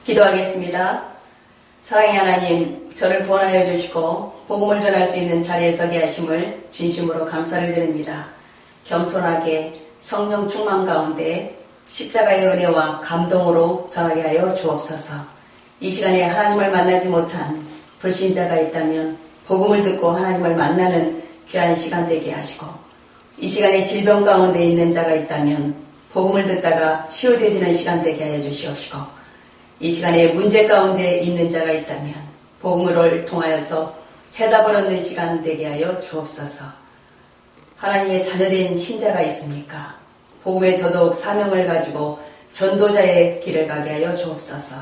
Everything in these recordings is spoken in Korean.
기도하겠습니다. 사랑의 하나님, 저를 구원하여 주시고 복음을 전할 수 있는 자리에 서게 하심을 진심으로 감사를 드립니다. 겸손하게 성령 충만 가운데 십자가의 은혜와 감동으로 전하게 하여 주옵소서. 이 시간에 하나님을 만나지 못한 불신자가 있다면 복음을 듣고 하나님을 만나는 귀한 시간 되게 하시고, 이 시간에 질병 가운데 있는 자가 있다면 복음을 듣다가 치유되지는 시간 되게 하여 주시옵시고, 이 시간에 문제 가운데 있는 자가 있다면 복음을 통하여서 해답을 얻는 시간 되게 하여 주옵소서. 하나님의 자녀된 신자가 있습니까? 복음에 더더욱 사명을 가지고 전도자의 길을 가게 하여 주옵소서.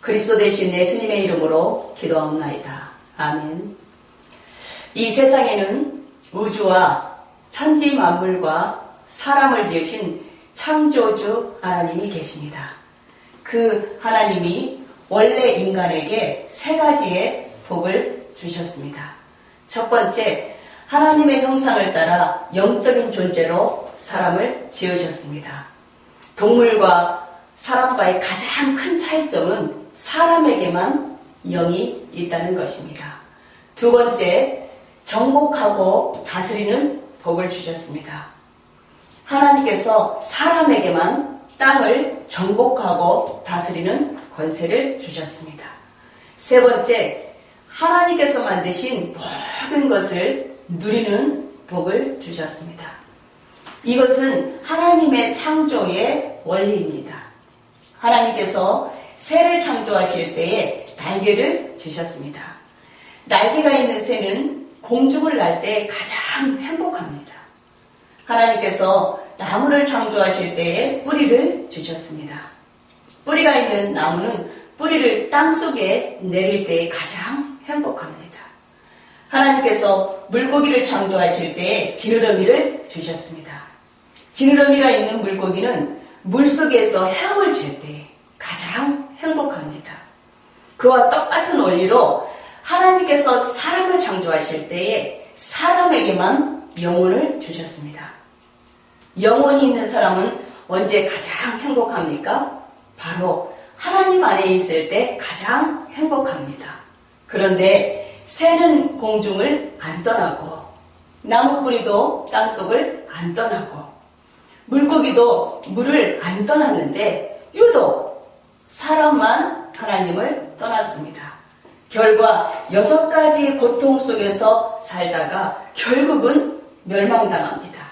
그리스도 대신 예수님의 이름으로 기도하옵나이다. 아멘. 이 세상에는 우주와 천지 만물과 사람을 지으신 창조주 하나님이 계십니다. 그 하나님이 원래 인간에게 세 가지의 복을 주셨습니다. 첫 번째, 하나님의 형상을 따라 영적인 존재로 사람을 지으셨습니다. 동물과 사람과의 가장 큰 차이점은 사람에게만 영이 있다는 것입니다. 두 번째, 정복하고 다스리는 복을 주셨습니다. 하나님께서 사람에게만 땅을 정복하고 다스리는 권세를 주셨습니다. 세 번째, 하나님께서 만드신 모든 것을 누리는 복을 주셨습니다. 이것은 하나님의 창조의 원리입니다. 하나님께서 새를 창조하실 때에 날개를 주셨습니다. 날개가 있는 새는 공중을 날 때 가장 행복합니다. 하나님께서 나무를 창조하실 때에 뿌리를 주셨습니다. 뿌리가 있는 나무는 뿌리를 땅속에 내릴 때에 가장 행복합니다. 하나님께서 물고기를 창조하실 때에 지느러미를 주셨습니다. 지느러미가 있는 물고기는 물속에서 헤엄을 칠 때 가장 행복합니다. 그와 똑같은 원리로 하나님께서 사람을 창조하실 때에 사람에게만 영혼을 주셨습니다. 영혼이 있는 사람은 언제 가장 행복합니까? 바로 하나님 안에 있을 때 가장 행복합니다. 그런데 새는 공중을 안 떠나고, 나무뿌리도 땅속을 안 떠나고, 물고기도 물을 안 떠났는데 유독 사람만 하나님을 떠났습니다. 결과 6가지 고통 속에서 살다가 결국은 멸망당합니다.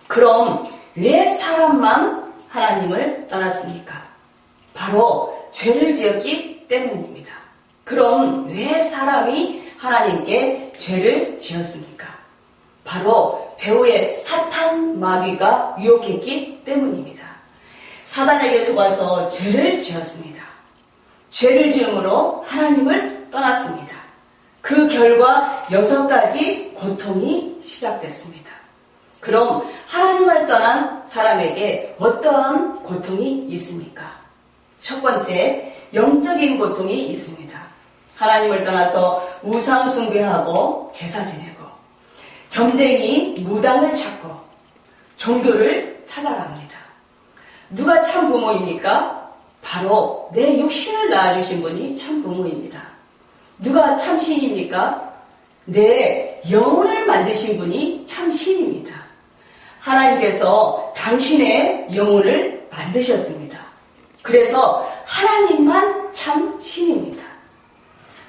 그럼 왜 사람만 하나님을 떠났습니까? 바로 죄를 지었기 때문입니다. 그럼 왜 사람이 하나님께 죄를 지었습니까? 바로 배후에 사탄 마귀가 유혹했기 때문입니다. 사단에게 속아서 죄를 지었습니다. 죄를 지음으로 하나님을 떠났습니다. 그 결과 6가지 고통이 시작됐습니다. 그럼 하나님을 떠난 사람에게 어떠한 고통이 있습니까? 첫 번째, 영적인 고통이 있습니다. 하나님을 떠나서 우상 숭배하고 제사 지내고, 점쟁이 무당을 찾고, 종교를 찾아갑니다. 누가 참 부모입니까? 바로 내 육신을 낳아주신 분이 참 부모입니다. 누가 참 신입니까? 내 영혼을 만드신 분이 참 신입니다. 하나님께서 당신의 영혼을 만드셨습니다. 그래서 하나님만 참 신입니다.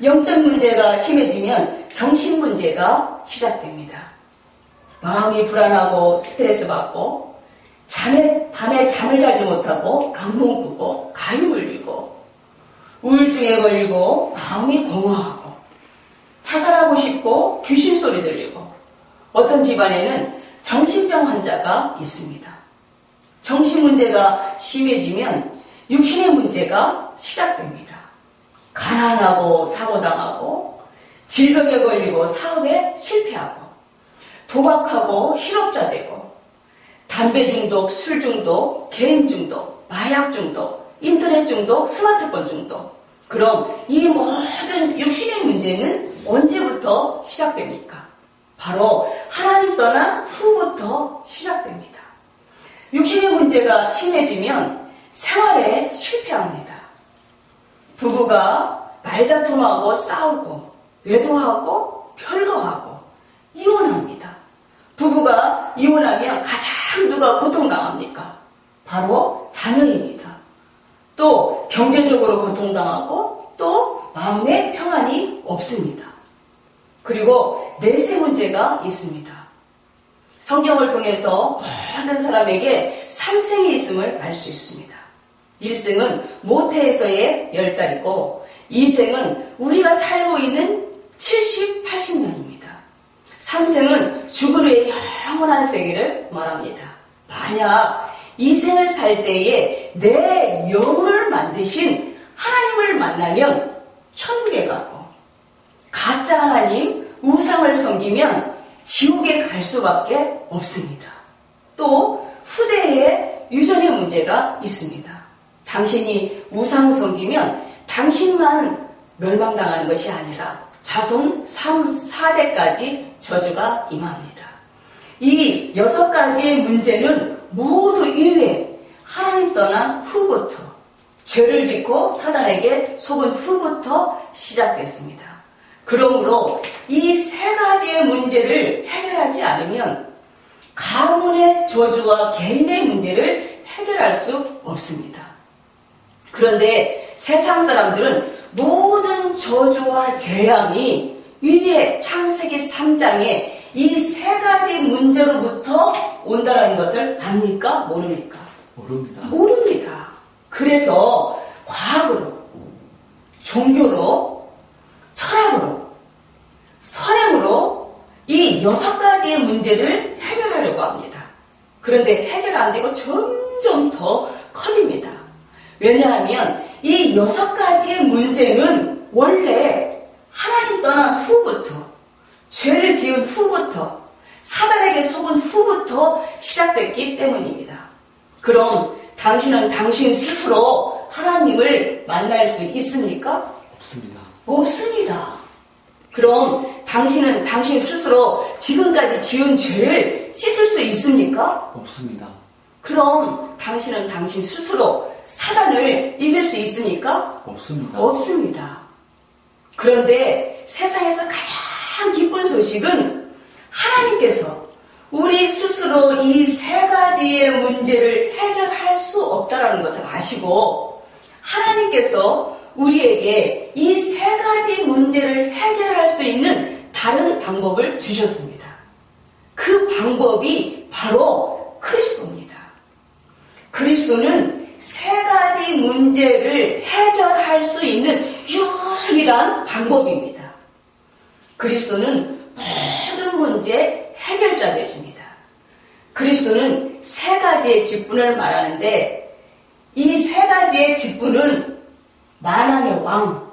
영적 문제가 심해지면 정신 문제가 시작됩니다. 마음이 불안하고 스트레스 받고, 밤에 잠을 자지 못하고 악몽 꾸고 가위 물리고, 우울증에 걸리고 마음이 공허하고, 자살하고 싶고 귀신 소리 들리고, 어떤 집안에는 정신병 환자가 있습니다. 정신 문제가 심해지면 육신의 문제가 시작됩니다. 가난하고 사고당하고, 질병에 걸리고 사업에 실패하고, 도박하고 실업자 되고, 담배 중독, 술 중독, 게임 중독, 마약 중독, 인터넷 중독, 스마트폰 중독. 그럼 이 모든 육신의 문제는 언제부터 시작됩니까? 바로 하나님 떠난 후부터 시작됩니다. 육신의 문제가 심해지면 생활에 실패합니다. 부부가 말다툼하고 싸우고 외도하고 별거하고 이혼합니다. 부부가 이혼하면 가장 누가 고통당합니까? 바로 자녀입니다. 또 경제적으로 고통당하고 또 마음의 평안이 없습니다. 그리고 내세 문제가 있습니다. 성경을 통해서 모든 사람에게 3생이 있음을 알 수 있습니다. 1생은 모태에서의 10달이고 2생은 우리가 살고 있는 70, 80년입니다. 3생은 죽은 후의 영원한 세계를 말합니다. 만약 이 생을 살 때에 내 영혼을 만드신 하나님을 만나면 천국에 가고, 가짜 하나님, 우상을 섬기면 지옥에 갈 수밖에 없습니다. 또 후대에 유전의 문제가 있습니다. 당신이 우상 섬기면 당신만 멸망당하는 것이 아니라 자손 3, 4대까지 저주가 임합니다. 이 6가지의 문제는 모두 이외에 하나님 떠난 후부터, 죄를 짓고 사단에게 속은 후부터 시작됐습니다. 그러므로 이 3가지의 문제를 해결하지 않으면 가문의 저주와 개인의 문제를 해결할 수 없습니다. 그런데 세상 사람들은 모든 저주와 재앙이 위에 창세기 3장에 이 3가지 문제로부터 온다는 것을 압니까? 모릅니까? 모릅니다. 그래서 과학으로, 종교로, 철학으로, 선행으로 이 6가지의 문제를 해결하려고 합니다. 그런데 해결 안 되고 점점 더 커집니다. 왜냐하면 이 6가지의 문제는 원래 하나님 떠난 후부터, 죄를 지은 후부터, 사단에게 속은 후부터 시작됐기 때문입니다. 그럼 당신은 당신 스스로 하나님을 만날 수 있습니까? 없습니다. 없습니다. 그럼 당신은 당신 스스로 지금까지 지은 죄를 씻을 수 있습니까? 없습니다. 그럼 당신은 당신 스스로 사단을 이길 수 있습니까? 없습니다. 없습니다. 그런데 세상에서 가장 기쁜 소식은 하나님께서 우리 스스로 이 3가지의 문제를 해결할 수 없다는 것을 아시고 하나님께서 우리에게 이 3가지 문제를 해결할 수 있는 다른 방법을 주셨습니다. 그 방법이 바로 그리스도입니다. 그리스도는 3가지 문제를 해결할 수 있는 유일한 방법입니다. 그리스도는 모든 문제 해결자 되십니다. 그리스도는 3가지의 직분을 말하는데 이 3가지의 직분은 만왕의 왕,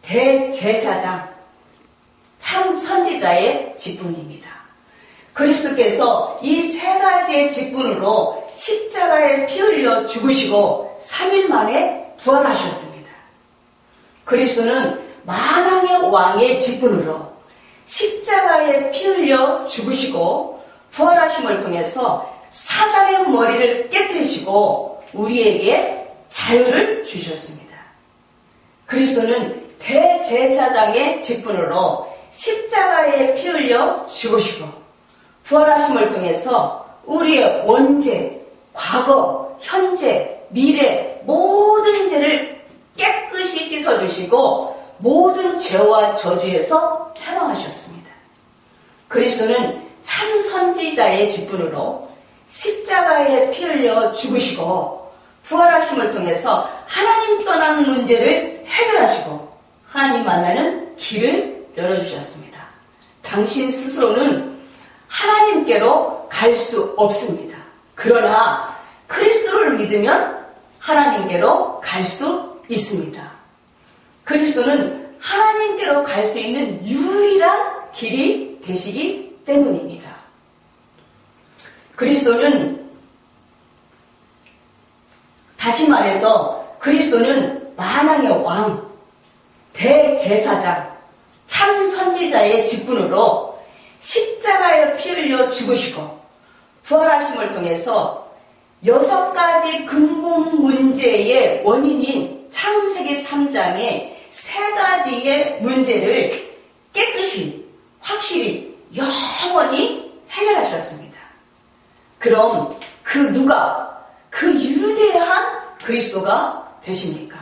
대제사장, 참 선지자의 직분입니다. 그리스도께서 이 3가지의 직분으로 십자가에 피 흘려 죽으시고 3일 만에 부활하셨습니다. 그리스도는 만왕의 왕의 직분으로 십자가에 피 흘려 죽으시고 부활하심을 통해서 사단의 머리를 깨뜨리시고 우리에게 자유를 주셨습니다. 그리스도는 대제사장의 직분으로 십자가에 피 흘려 죽으시고 부활하심을 통해서 우리의 원죄, 과거, 현재, 미래 모든 죄를 깨끗이 씻어주시고 모든 죄와 저주에서 해방하셨습니다. 그리스도는 참 선지자의 직분으로 십자가에 피 흘려 죽으시고 부활하심을 통해서 하나님 떠난 문제를 해결하시고 하나님 만나는 길을 열어주셨습니다. 당신 스스로는 하나님께로 갈 수 없습니다. 그러나 그리스도를 믿으면 하나님께로 갈 수 있습니다. 그리스도는 하나님께로 갈 수 있는 유일한 길이 되시기 때문입니다. 그리스도는 다시 말해서 그리스도는 만왕의 왕, 대제사장, 참 선지자의 직분으로 십자가에 피 흘려 죽으시고 부활하심을 통해서 6가지 근본 문제의 원인인 창세기 3장에 세 가지의 문제를 깨끗이, 확실히, 영원히 해결하셨습니다. 그럼 그 누가 그 유대한 그리스도가 되십니까?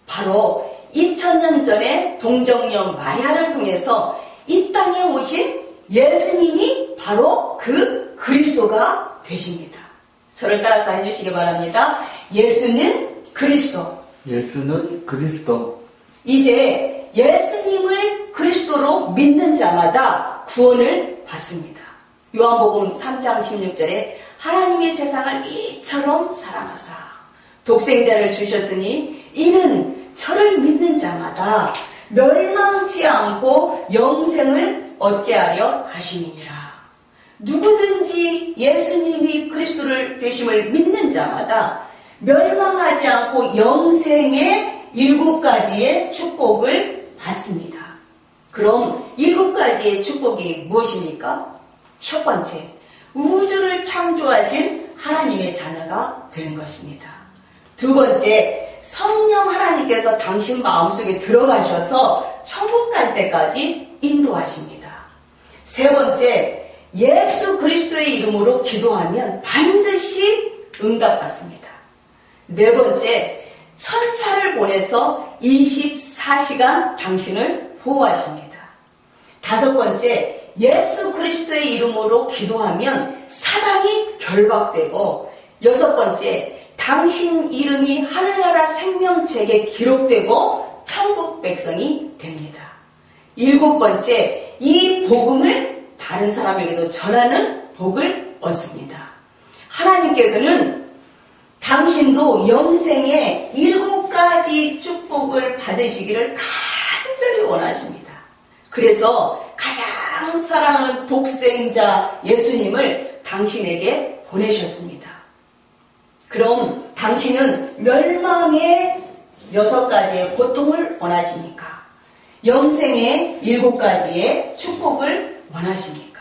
바로 2000년 전에 동정녀 마리아를 통해서 이 땅에 오신 예수님이 바로 그 그리스도가 되십니다. 저를 따라서 해주시기 바랍니다. 예수는 그리스도. 예수는 그리스도. 이제 예수님을 그리스도로 믿는 자마다 구원을 받습니다. 요한복음 3장 16절에 하나님이 세상을 이처럼 사랑하사 독생자를 주셨으니 이는 저를 믿는 자마다 멸망치 않고 영생을 얻게 하려 하심이니라. 누구든지 예수님이 그리스도를 되심을 믿는 자마다 멸망하지 않고 영생의 7가지의 축복을 받습니다. 그럼 7가지의 축복이 무엇입니까? 첫 번째, 우주를 창조하신 하나님의 자녀가 되는 것입니다. 두 번째, 성령 하나님께서 당신 마음속에 들어가셔서 천국 갈 때까지 인도하십니다. 세 번째, 예수 그리스도의 이름으로 기도하면 반드시 응답받습니다. 네 번째, 천사를 보내서 24시간 당신을 보호하십니다. 다섯 번째, 예수 그리스도의 이름으로 기도하면 사단이 결박되고, 여섯 번째, 당신 이름이 하늘나라 생명책에 기록되고 천국 백성이 됩니다. 일곱 번째, 이 복음을 다른 사람에게도 전하는 복을 얻습니다. 하나님께서는 당신도 영생의 7가지 축복을 받으시기를 간절히 원하십니다. 그래서 가장 사랑하는 독생자 예수님을 당신에게 보내셨습니다. 그럼 당신은 멸망의 6가지의 고통을 원하십니까? 영생의 7가지의 축복을 원하십니까?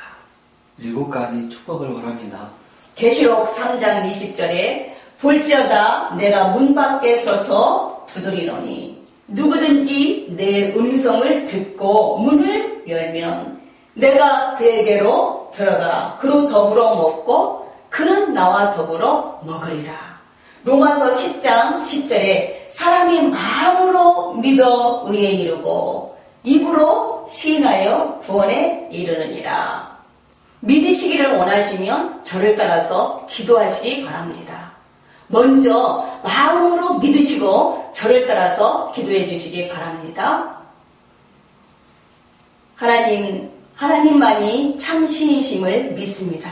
7가지 축복을 원합니다. 계시록 3장 20절에 볼지어다 내가 문 밖에 서서 두드리노니 누구든지 내 음성을 듣고 문을 열면 내가 그에게로 들어가 그로 더불어 먹고 그는 나와 더불어 먹으리라. 로마서 10장 10절에 사람이 마음으로 믿어 의에 이르고 입으로 시인하여 구원에 이르느니라. 믿으시기를 원하시면 저를 따라서 기도하시기 바랍니다. 먼저 마음으로 믿으시고 저를 따라서 기도해 주시기 바랍니다. 하나님만이 참 신이심을 믿습니다.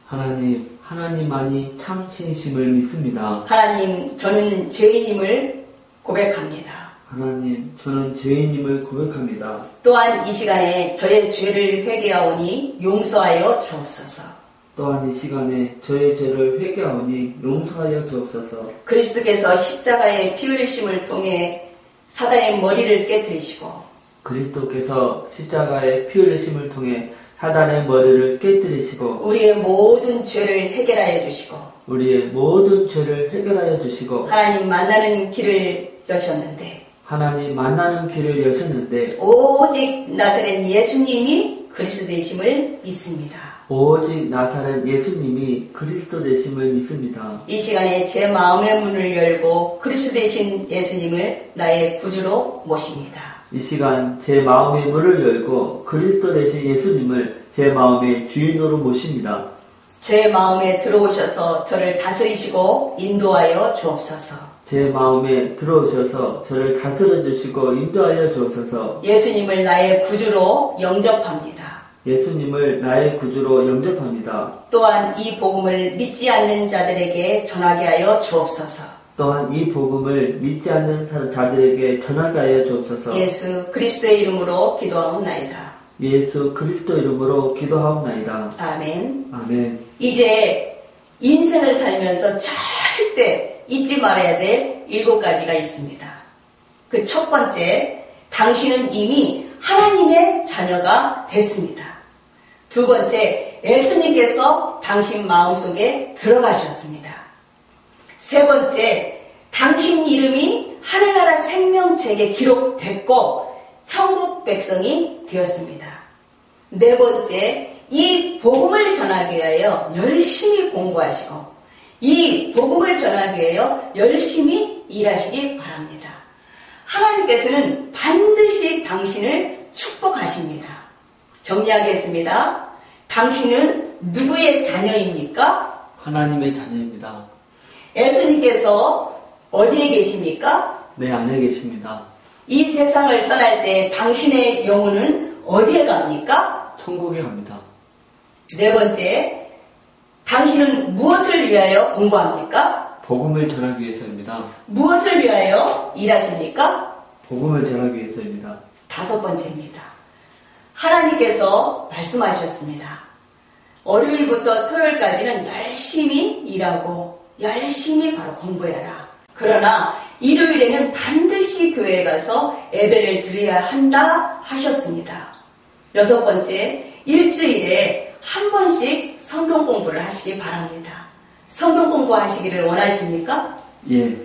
하나님만이 참 신이심을 믿습니다. 하나님, 저는 죄인임을 고백합니다. 하나님, 저는 죄인임을 고백합니다. 또한 이 시간에 저의 죄를 회개하오니 용서하여 주옵소서. 또한 이 시간에 저의 죄를 회개하오니 용서하여 주옵소서. 그리스도께서 십자가의 피 흘리심을 통해 사단의 머리를 깨뜨리시고 그리스도께서 십자가의 피 흘리심을 통해 사단의 머리를 깨뜨리시고 우리의 모든 죄를 해결하여 주시고 우리의 모든 죄를 해결하여 주시고 하나님 만나는 길을 여셨는데 하나님 만나는 길을 여셨는데 오직 나사렛 예수님이 그리스도 되심을 믿습니다. 오직 나사렛 예수님이 그리스도 되심을 믿습니다. 이 시간에 제 마음의 문을 열고 그리스도 되신 예수님을 나의 구주로 모십니다. 이 시간 제 마음의 문을 열고 그리스도 되신 예수님을 제 마음의 주인으로 모십니다. 제 마음에 들어오셔서 저를 다스리시고 인도하여 주옵소서. 제 마음에 들어오셔서 저를 다스려 주시고 인도하여 주옵소서. 예수님을 나의 구주로 영접합니다. 예수님을 나의 구주로 영접합니다. 또한 이 복음을 믿지 않는 자들에게 전하게 하여 주옵소서. 또한 이 복음을 믿지 않는 자들에게 전하게 하여 주옵소서. 예수 그리스도의 이름으로 기도하옵나이다. 예수 그리스도 이름으로 기도하옵나이다. 아멘. 아멘. 이제 인생을 살면서 절대 잊지 말아야 될 7가지가 있습니다. 그 첫 번째, 당신은 이미 하나님의 자녀가 됐습니다. 두 번째, 예수님께서 당신 마음속에 들어가셨습니다. 세 번째, 당신 이름이 하늘나라 생명책에 기록됐고 천국 백성이 되었습니다. 네 번째, 이 복음을 전하기 위하여 열심히 공부하시고 이 복음을 전하기 위하여 열심히 일하시기 바랍니다. 하나님께서는 반드시 당신을 축복하십니다. 정리하겠습니다. 당신은 누구의 자녀입니까? 하나님의 자녀입니다. 예수님께서 어디에 계십니까? 내 안에 계십니다. 이 세상을 떠날 때 당신의 영혼은 어디에 갑니까? 천국에 갑니다. 네 번째, 당신은 무엇을 위하여 공부합니까? 복음을 전하기 위해서입니다. 무엇을 위하여 일하십니까? 복음을 전하기 위해서입니다. 다섯 번째입니다. 하나님께서 말씀하셨습니다. 월요일부터 토요일까지는 열심히 일하고 열심히 바로 공부해라. 그러나 일요일에는 반드시 교회에 가서 예배를 드려야 한다 하셨습니다. 여섯 번째, 일주일에 한 번씩 성경 공부를 하시기 바랍니다. 성경 공부하시기를 원하십니까? 예.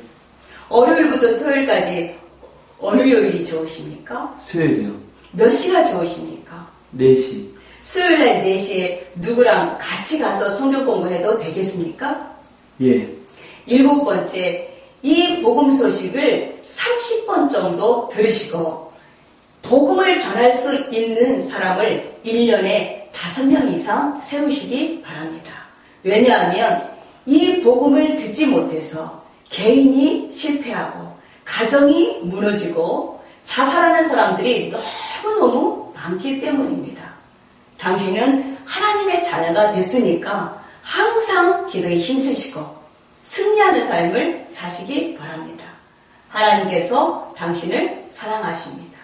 월요일부터 토요일까지 어느 요일이 좋으십니까? 수요일이요. 몇 시가 좋으십니까? 4시. 수요일날 4시에 누구랑 같이 가서 성경 공부해도 되겠습니까? 예. 일곱 번째, 이 복음 소식을 30번 정도 들으시고 복음을 전할 수 있는 사람을 1년에 5명 이상 세우시기 바랍니다. 왜냐하면 이 복음을 듣지 못해서 개인이 실패하고 가정이 무너지고 자살하는 사람들이 너무너무 많기 때문입니다. 당신은 하나님의 자녀가 됐으니까 항상 기도에 힘쓰시고 승리하는 삶을 사시기 바랍니다. 하나님께서 당신을 사랑하십니다.